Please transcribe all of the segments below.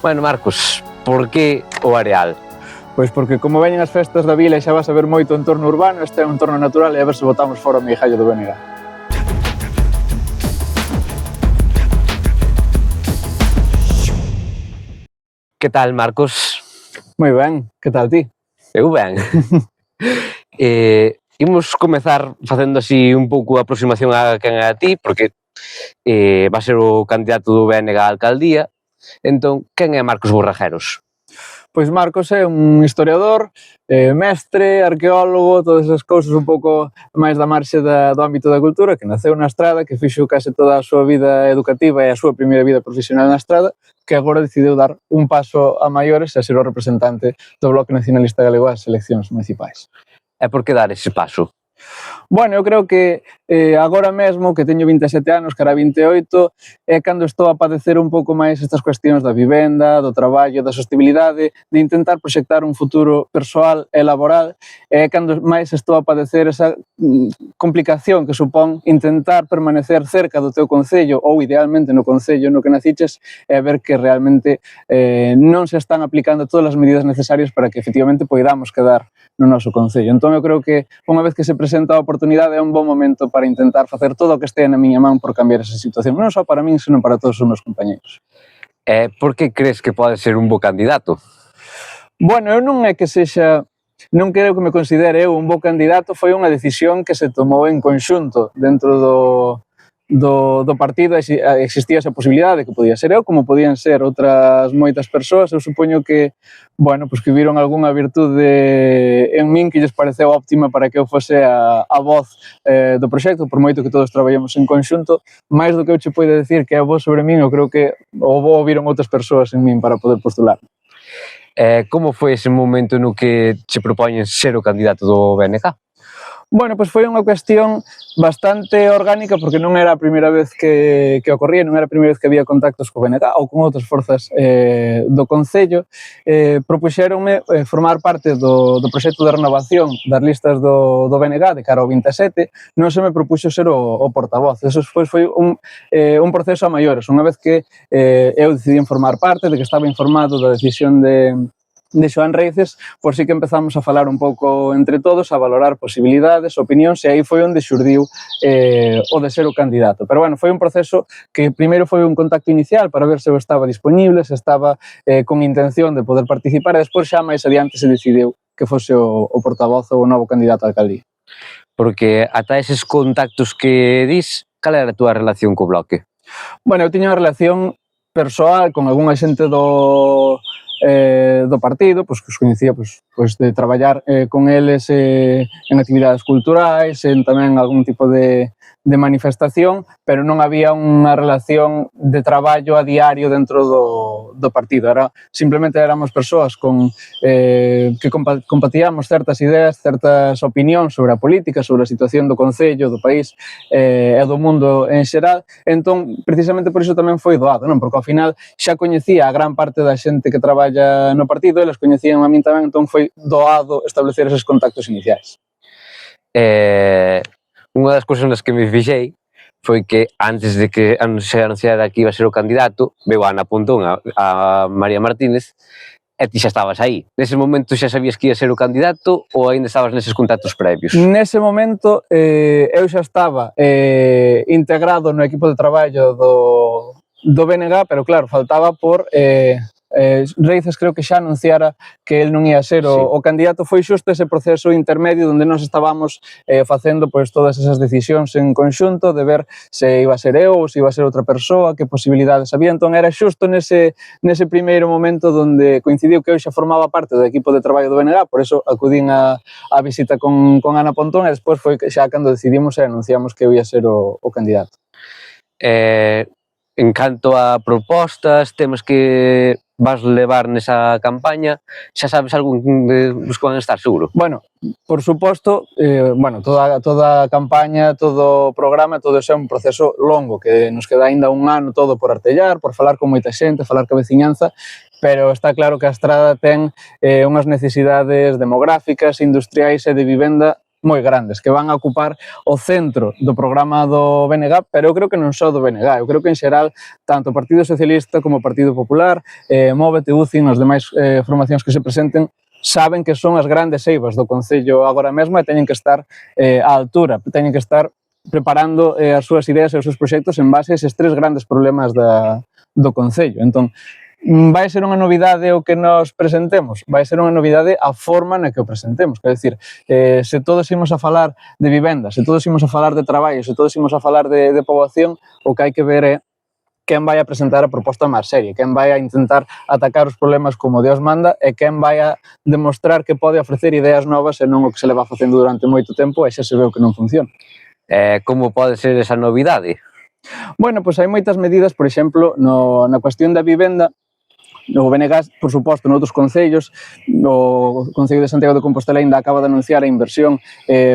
Bueno, Marcos, por que o Areal? Pois porque como veñen as festas da vila e xa vas a ver moito entorno urbano, este é un entorno natural e a ver se botamos fora o meigallo do BNG. Que tal, Marcos? Moi ben, que tal ti? Eu ben. Imos comezar facendo así un pouco a aproximación a quen é a ti, porque va ser o candidato do BNG á alcaldía. Entón, quen é Marcos Borrajeros? Pois Marcos é un historiador, mestre, arqueólogo, todas esas cousas un pouco máis da marxe do ámbito da cultura, que naceu na Estrada, que fixo case toda a súa vida educativa e a súa primeira vida profesional na Estrada, que agora decidiu dar un paso a maiores e ser o representante do Bloque Nacionalista Galego ás eleccións municipais. E por que dar ese paso? Bueno, eu creo que agora mesmo, que teño 27 anos, cara a 28, é cando estou a padecer un pouco máis estas cuestións da vivenda, do traballo, da sostibilidade, de intentar proxectar un futuro persoal e laboral, é cando máis estou a padecer esa complicación que supón intentar permanecer cerca do teu concello ou idealmente no concello no que naciches e ver que realmente non se están aplicando todas as medidas necesarias para que efectivamente poidamos quedar no noso concello. Entón eu creo que unha vez que se presenta a oportunidade é un bon momento para intentar facer todo o que estea na miña man por cambiar esa situación, non só para min, senón para todos os meus compañeros. Por que crees que pode ser un bo candidato? Bueno, eu non é que sexa, non creo que me considere eu un bo candidato, foi unha decisión que se tomou en conxunto dentro do partido. Existía esa posibilidade que podía ser eu, como podían ser outras moitas persoas. Eu supoño que, bueno, pues que viron algunha virtude en min que lles pareceu óptima para que eu fose a voz do proxecto, por moito que todos traballamos en conxunto. Mais do que eu che poida decir que é a voz sobre min, eu creo que o bo viron outras persoas en min para poder postular. Como foi ese momento no que se propoñes ser o candidato do BNG? Bueno, pois foi unha cuestión bastante orgánica porque non era a primeira vez que ocorría, non era a primeira vez que había contactos co BNG ou con outras forzas do Concello. Propuxéronme formar parte do proxecto de renovación das listas do BNG de cara ao 27, non se me propuxo ser o portavoz. Eso foi un proceso a maiores. Unha vez que eu decidí formar parte, de que estaba informado da decisión de Xoán Reices, por si que empezamos a falar un pouco entre todos, a valorar posibilidades, opinións, e aí foi onde xurdiu o de ser o candidato. Pero bueno, foi un proceso que primeiro foi un contacto inicial para ver se eu estaba disponible, se estaba con intención de poder participar, e despois xa máis adiante se decidiu que fose o portavoz ou o novo candidato á alcaldía. Porque ata eses contactos que dis, cal era a túa relación co Bloque? Bueno, eu tiña unha relación persoal con algunha xente do partido, pois que os coñecía pois de traballar con eles en actividades culturais, en tamén algún tipo de manifestación, pero non había unha relación de traballo a diario dentro do partido. Simplemente éramos persoas que compartíamos certas ideas, certas opinións sobre a política, sobre a situación do Concello, do país e do mundo en xeral. Entón, precisamente por iso tamén foi doado, non? Porque ao final xa coñecía a gran parte da xente que traballa no partido, eles coñecían a min tamén, entón foi doado establecer eses contactos iniciais. Unha das cousas nas que me fixei foi que antes de que se anunciara que iba a ser o candidato, veu a Ana Pontón, a María Martínez, e ti xa estabas aí. Nese momento xa sabías que ia ser o candidato ou ainda estabas neses contactos previos? Nese momento eu xa estaba integrado no equipo de traballo do BNG, pero claro, faltaba por Reices creo que xa anunciara que el non ia ser o candidato. Foi xusto ese proceso intermedio onde nós estábamos facendo pois todas esas decisións en conxunto de ver se iba a ser eu ou se iba a ser outra persoa, que posibilidades había. Entón era xusto nese primeiro momento onde coincidiu que eu xa formaba parte do equipo de traballo do BNG, por eso acudín a visita con Ana Pontón, e despois foi xa cando decidimos e anunciamos que eu ia ser o candidato. En canto a propostas, temas que vas levar nesa campaña, xa sabes algún dos que van a estar, seguro? Bueno, por suposto, toda a campaña, todo o programa, todo iso é un proceso longo, que nos queda aínda un ano todo por artellar, por falar con moita xente, falar coa veciñanza, pero está claro que a Estrada ten unhas necesidades demográficas, industriais e de vivenda moi grandes, que van a ocupar o centro do programa do BNG, pero eu creo que non só do BNG, eu creo que en xeral tanto o Partido Socialista como o Partido Popular, Móvete, UCIN, as demais formacións que se presenten, saben que son as grandes eivas do Concello agora mesmo e teñen que estar á altura, teñen que estar preparando as súas ideas e os seus proxectos en base a eses tres grandes problemas do Concello. Entón, vai ser unha novidade o que nos presentemos? Vai ser unha novidade a forma na que o presentemos. Quer decir, se todos imos a falar de vivenda, se todos imos a falar de traballo, se todos imos a falar de poboación, o que hai que ver é quen vai a presentar a proposta máis seria, quen vai a intentar atacar os problemas como Deus manda e quen vai a demostrar que pode ofrecer ideas novas e non o que se leva facendo durante moito tempo e xa se veu que non funciona. Como pode ser esa novidade? Bueno, pois hai moitas medidas, por exemplo, na cuestión da vivenda, no BNG, por suposto, noutros concellos, o Concello de Santiago de Compostela ainda acaba de anunciar a inversión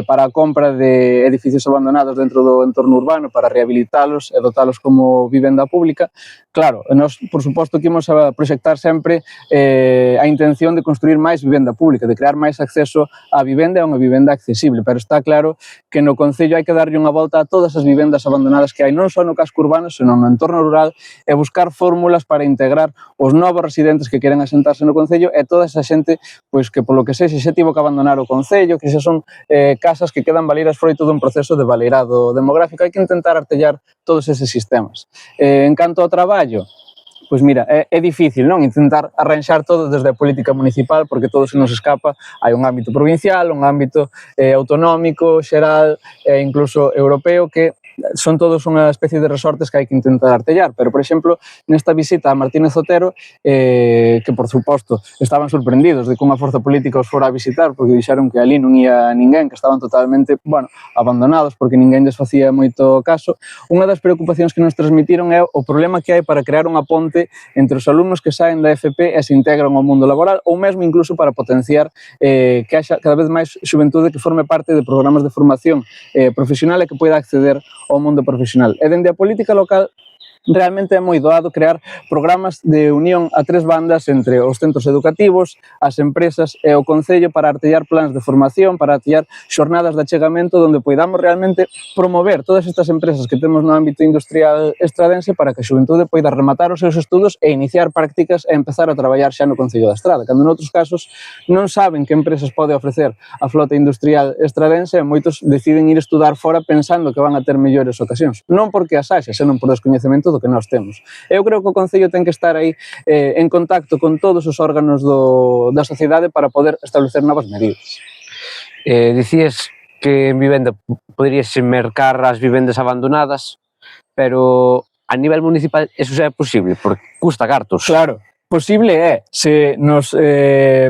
para a compra de edificios abandonados dentro do entorno urbano para rehabilitalos e dotalos como vivenda pública. Claro, nós, por suposto, que imos a proxectar sempre a intención de construir máis vivenda pública, de crear máis acceso á vivenda e unha vivenda accesible, pero está claro que no Concello hai que darlle unha volta a todas as vivendas abandonadas que hai, non só no casco urbano, senón no entorno rural, e buscar fórmulas para integrar os novos residentes que queren asentarse no Concello e toda esa xente pois que polo que sexa xa tivo que abandonar o Concello, que xa son casas que quedan baleiras froito dun proceso de baleirado demográfico. Hai que intentar artellar todos eses sistemas. En canto ao traballo, pois mira, é difícil, non? Intentar arranxar todo desde a política municipal porque todo se nos escapa. Hai un ámbito provincial, un ámbito autonómico, xeral e incluso europeo que son todos unha especie de resortes que hai que intentar artellar, pero, por exemplo, nesta visita a Martínez Otero, que, por suposto, estaban sorprendidos de que unha forza política os fora a visitar, porque dixeron que ali non ia ninguén, que estaban totalmente, abandonados, porque ninguén les facía moito caso. Unha das preocupacións que nos transmitiron é o problema que hai para crear unha ponte entre os alumnos que saen da FP e se integran ao mundo laboral, ou mesmo incluso para potenciar que haxa cada vez máis xuventude que forme parte de programas de formación profesional e que poida acceder ao mundo profesional. E dende a política local realmente é moi doado crear programas de unión a tres bandas entre os centros educativos, as empresas e o Concello para artellar plans de formación, para artellar xornadas de achegamento onde poidamos realmente promover todas estas empresas que temos no ámbito industrial estradense para que a xuventude poida rematar os seus estudos e iniciar prácticas e empezar a traballar xa no Concello da Estrada, cando noutros casos non saben que empresas pode ofrecer a flota industrial estradense e moitos deciden ir estudar fora pensando que van a ter mellores ocasións. Non porque as haxa, senón por descoñecemento do que nós temos. Eu creo que o Concello ten que estar aí en contacto con todos os órganos da sociedade para poder establecer novas medidas. Dicías que en vivenda poderíase mercar as vivendas abandonadas, pero a nivel municipal eso xa é posible, porque custa cartos. Claro. Posible é se nos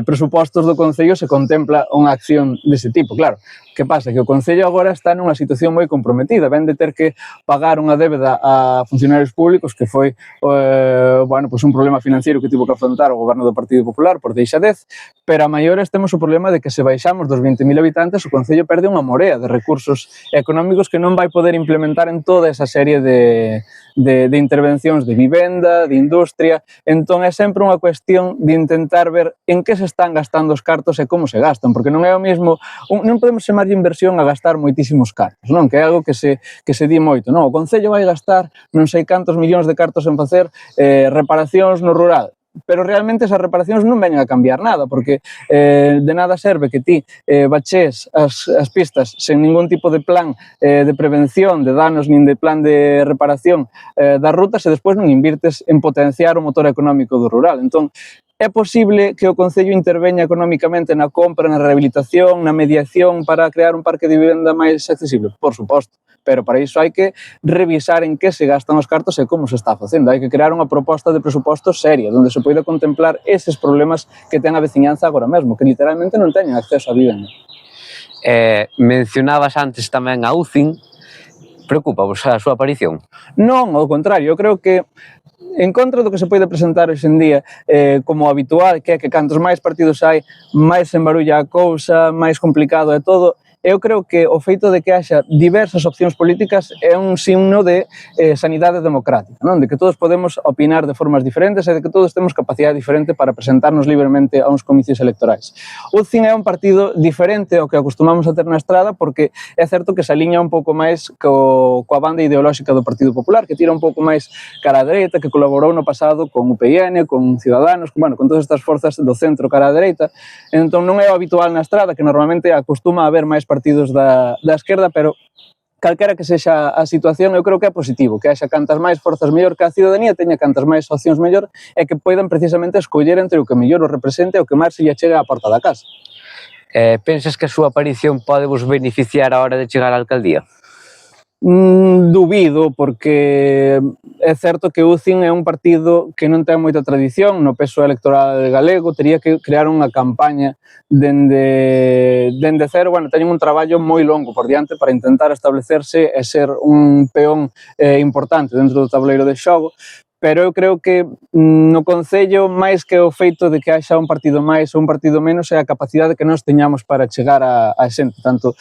presupostos do Concello se contempla unha acción dese tipo, claro. Que pasa? Que o Concello agora está nunha situación moi comprometida, ven de ter que pagar unha débeda a funcionarios públicos que foi un problema financiero que tivo que afrontar o goberno do Partido Popular por deixadez, pero a maiores temos o problema de que se baixamos dos 20.000 habitantes o Concello perde unha morea de recursos económicos que non vai poder implementar en toda esa serie de intervencións de vivenda, de industria. Entón é sempre unha cuestión de intentar ver en que se están gastando os cartos e como se gastan, porque non é o mesmo, non podemos chamar de inversión a gastar moitísimos cartos, non? Que é algo que se di moito, non? O Concello vai gastar non sei cantos millóns de cartos en facer reparacións no rural, pero realmente esas reparacións non veñen a cambiar nada, porque de nada serve que ti baches as pistas sen ningún tipo de plan de prevención de danos nin de plan de reparación das rutas e despois non invirtes en potenciar o motor económico do rural. Entón, é posible que o Concello interveña económicamente na compra, na rehabilitación, na mediación para crear un parque de vivenda máis accesible? Por suposto, pero para iso hai que revisar en que se gastan os cartos e como se está facendo. Hai que crear unha proposta de presuposto seria, onde se poida contemplar eses problemas que ten a veciñanza agora mesmo, que literalmente non teñen acceso a vivenda. Mencionabas antes tamén a UCIN. Preocupa-vos a súa aparición? Non, ao contrario, eu creo que en contra do que se pode presentar hoxe en día como habitual, que é que cantos máis partidos hai, máis se embarulla a cousa, máis complicado é todo, eu creo que o feito de que haxa diversas opcións políticas é un signo de sanidade democrática, non? De que todos podemos opinar de formas diferentes e de que todos temos capacidade diferente para presentarnos libremente a uns comicios electorais. O CIN é un partido diferente ao que acostumamos a ter na estrada porque é certo que se alinea un pouco máis coa banda ideolóxica do Partido Popular, que tira un pouco máis cara á dereita, que colaborou no pasado con UPN, con Ciudadanos, con todas estas forzas do centro cara á dereita. Entón non é o habitual na estrada, que normalmente acostuma a haber máis partidos da esquerda, pero calquera que sexa a situación, eu creo que é positivo, que haxa cantas máis forzas mellor que a ciudadanía, teña cantas máis opcións mellor e que poidan precisamente escoller entre o que mellor o represente e o que máis se lle chega á porta da casa. Pensas que a súa aparición pode vos beneficiar a hora de chegar á alcaldía? Dubido, porque é certo que o CIN é un partido que non ten moita tradición no peso electoral galego, tería que crear unha campaña dende cero. Teñen un traballo moi longo por diante para intentar establecerse e ser un peón importante dentro do tableiro de xogo, pero eu creo que no Concello, máis que o feito de que haxa un partido máis ou un partido menos, é a capacidade que nós teñamos para chegar a xente. Tanto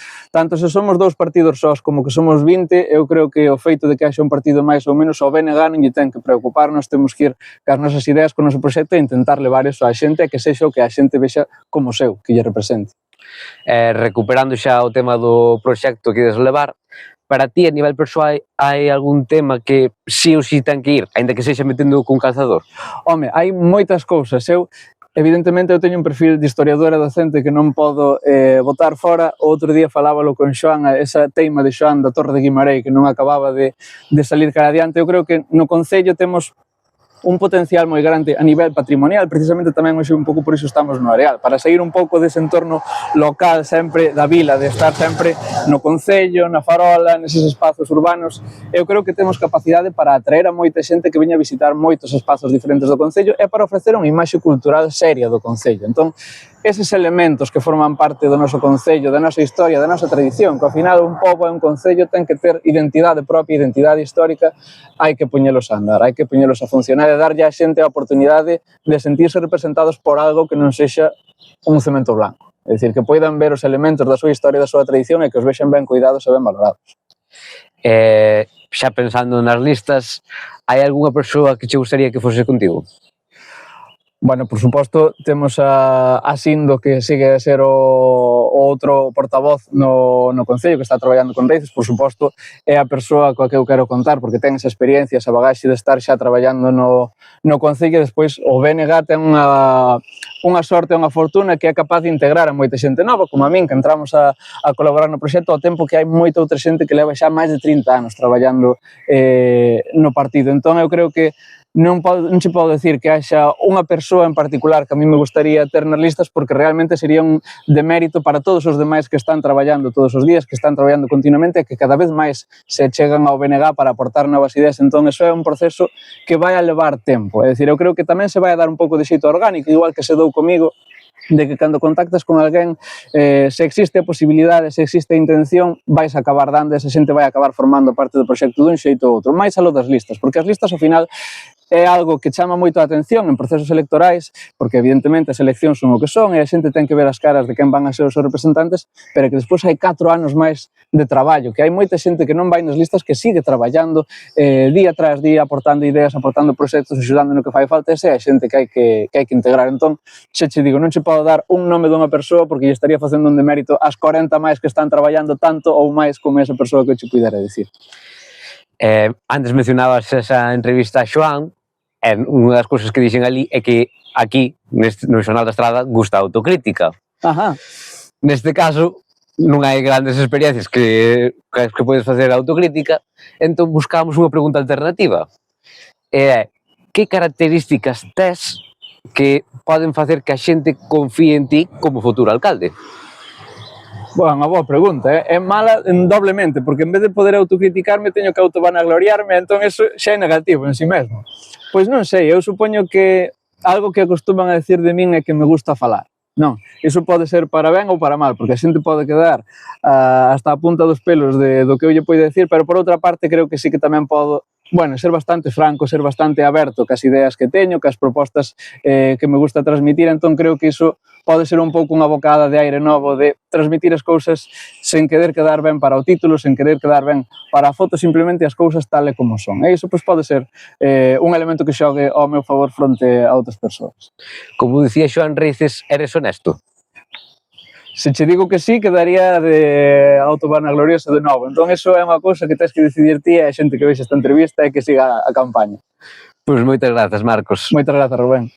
se somos dous partidos sós como que somos 20, eu creo que o feito de que haxa un partido máis ou menos, o BNG non lle ten que preocupar, nós temos que ir cas nosas ideas, con o noso proxecto e intentar levar eso á xente e que sexa o que a xente vexa como seu, que lle represente. Recuperando xa o tema do proxecto que ides levar, para ti, a nivel persoal, hai algún tema que sí ou sí ten que ir, aínda que sexa metendo cun calzador? Home, hai moitas cousas. Evidentemente, eu teño un perfil de historiadora docente que non podo botar fora. O outro día falábalo con Xoán, esa teima de Xoán da Torre de Guimarei que non acababa de salir cara adiante. Eu creo que no Concello temos un potencial moi grande a nivel patrimonial, precisamente tamén hoxe un pouco por iso estamos no Areal, para sair un pouco dese entorno local sempre da vila, de estar sempre no Concello, na Farola, neses espazos urbanos. Eu creo que temos capacidade para atraer a moita xente que veña a visitar moitos espazos diferentes do Concello e para ofrecer unha imaxe cultural seria do Concello. Entón, eses elementos que forman parte do noso Concello, da nosa historia, da nosa tradición, que ao final un pobo e un Concello ten que ter identidade propia, identidade histórica, hai que poñelos a andar, hai que poñelos a funcionar e darlle a xente a oportunidade de sentirse representados por algo que non sexa un cemento blanco. É dicir, que poidan ver os elementos da súa historia e da súa tradición e que os vexen ben cuidados e ben valorados. Xa pensando nas listas, hai algunha persoa que che gustaría que fose contigo? Por suposto, temos a Sindo, que sigue a ser o outro portavoz no Concello, que está traballando con raíces. Por suposto, é a persoa coa que eu quero contar, porque ten esa experiencia, esa bagaxe de estar xa traballando no Concello. Despois, o BNG ten unha sorte, unha fortuna, que é capaz de integrar a moita xente nova, como a min, que entramos a colaborar no proxecto, ao tempo que hai moita outra xente que leva xa máis de 30 anos traballando no partido. Entón, eu creo que non se pode decir que haxa unha persoa en particular que a mí me gustaría ter nas listas, porque realmente sería un demérito para todos os demais que están traballando todos os días, que están traballando continuamente e que cada vez máis se chegan ao BNG para aportar novas ideas. Entón, eso é un proceso que vai a levar tempo. É dicir, eu creo que tamén se vai a dar un pouco de xeito orgánico, igual que se dou comigo, de que cando contactas con alguén, se existe a posibilidade, se existe a intención, vais a acabar dando, esa xente vai a acabar formando parte do proxecto dun xeito ou outro, máis aló das listas, porque as listas, ao final, é algo que chama moito a atención en procesos electorais, porque evidentemente as eleccións son o que son e a xente ten que ver as caras de quen van a ser os seus representantes, pero que despois hai 4 anos máis de traballo, que hai moita xente que non vai nas listas, que sigue traballando día tras día, aportando ideas, aportando proxectos, axudando no que fai falta. Esa é a xente que hai que integrar. Entón, xa che digo, non che podo dar un nome dunha persoa porque lle estaría facendo un demérito ás 40 máis que están traballando tanto ou máis como esa persoa que che pudera dicir. Antes mencionabas esa entrevista a Xoán, e unha das cousas que dixen ali é que aquí, no Xornal da Estrada, gusta a autocrítica. Ajá. Neste caso, non hai grandes experiencias que podes facer autocrítica, entón buscamos unha pregunta alternativa. E é, que características tes que poden facer que a xente confíe en ti como futuro alcalde? Unha boa pregunta, é mala doblemente, porque en vez de poder autocriticarme teño que autovanagloriarme, entón eso xa é negativo en si mesmo. Pois non sei, eu supoño que algo que acostuman a decir de min é que me gusta falar. Non, iso pode ser para ben ou para mal, porque a xente pode quedar hasta a punta dos pelos do que eu lle poido decir, pero por outra parte creo que sí que tamén podo bueno, ser bastante franco, ser bastante aberto cas ideas que teño, cas propostas que me gusta transmitir, entón creo que iso pode ser un pouco unha bocada de aire novo de transmitir as cousas sen querer quedar ben para o título, sen querer quedar ben para a foto, simplemente as cousas tal e como son. E iso pois, pode ser un elemento que xogue ao meu favor fronte a outras persoas. Como dicía Xoán Reices, eres honesto? Se che digo que sí, quedaría de autovanaglorioso de novo. Entón, iso é unha cousa que tens que decidir ti e a xente que vexe esta entrevista e que siga a campaña. Pois moitas grazas, Marcos. Moitas grazas, Rubén.